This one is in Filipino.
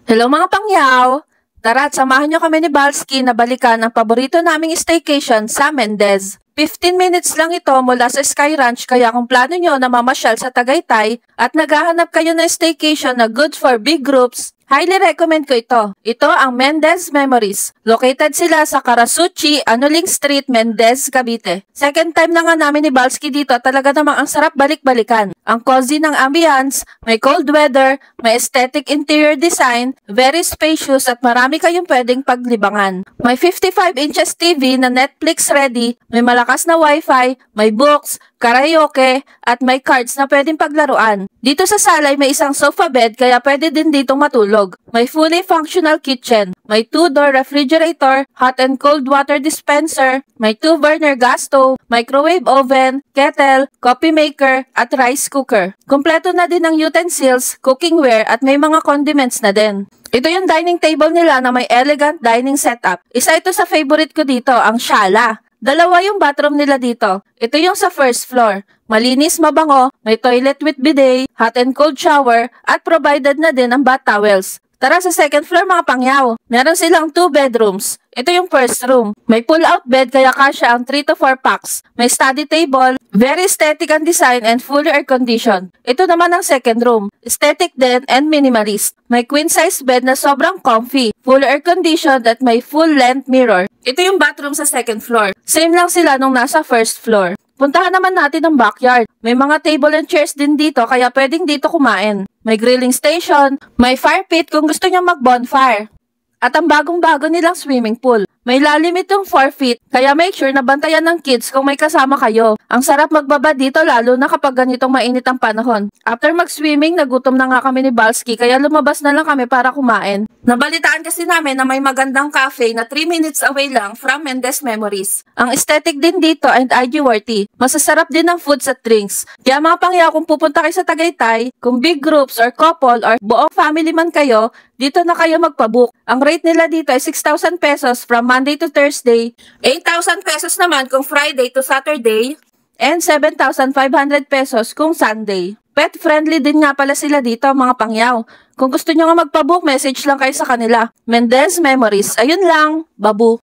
Hello mga pangyaw! Tara at samahan nyo kami ni Balski na balikan ang paborito naming staycation sa Mendez. 15 minutes lang ito mula sa Sky Ranch kaya kung plano nyo na mamasyal sa Tagaytay at naghahanap kayo ng staycation na good for big groups, highly recommend ko ito. Ito ang Mendez Memories. Located sila sa Carasuchi, Anuling Street, Mendez, Cavite. Second time na nga namin ni Balski dito, talaga namang ang sarap balik-balikan. Ang cozy ng ambience, may cold weather, may aesthetic interior design, very spacious at marami kayong pwedeng paglibangan. May 55 inches TV na Netflix ready, may malakas na wifi, may books, karaoke, at may cards na pwedeng paglaruan. Dito sa salay may isang sofa bed kaya pwede din dito matulog. May fully functional kitchen, may 2-door refrigerator, hot and cold water dispenser, may 2-burner gas stove, microwave oven, kettle, coffee maker, at rice cooker. Kompleto na din ang utensils, cookingware, at may mga condiments na din. Ito yung dining table nila na may elegant dining setup. Isa ito sa favorite ko dito, ang Shala. Dalawa yung bathroom nila dito. Ito yung sa first floor. Malinis, mabango, may toilet with bidet, hot and cold shower, at provided na din ang bath towels. Tara sa second floor mga pangyaw. Meron silang 2 bedrooms. Ito yung first room. May pull-out bed kaya kasya ang 3 to 4 packs. May study table, very aesthetic ang design and fully air-conditioned. Ito naman ang second room. Aesthetic din and minimalist. May queen-size bed na sobrang comfy, fully air-conditioned at may full-length mirror. Ito yung bathroom sa second floor. Same lang sila nung nasa first floor. Puntahan naman natin ang backyard. May mga table and chairs din dito kaya pwedeng dito kumain. May grilling station, may fire pit kung gusto nyo mag-bonfire. At ang bagong-bago nilang swimming pool. May lalim itong 4 feet, kaya make sure na bantayan ng kids kung may kasama kayo. Ang sarap magbaba dito lalo na kapag ganitong mainit ang panahon. After mag-swimming, nagutom na nga kami ni Balski kaya lumabas na lang kami para kumain. Nabalitaan kasi namin na may magandang cafe na 3 minutes away lang from Mendez Memories. Ang aesthetic din dito and IG-worthy. Masasarap din ang foods at drinks. Kaya mga pangyaw kung pupunta kayo sa Tagaytay, kung big groups or couple or buong family man kayo, dito na kayo magpabook. Ang rate nila dito ay 6,000 pesos from Monday to Thursday, 8,000 pesos naman kung Friday to Saturday, and 7,500 pesos kung Sunday. Pet friendly din nga pala sila dito mga pangyaw. Kung gusto nyo nga magpabook, message lang kayo sa kanila. Mendez Memories. Ayun lang. Babu.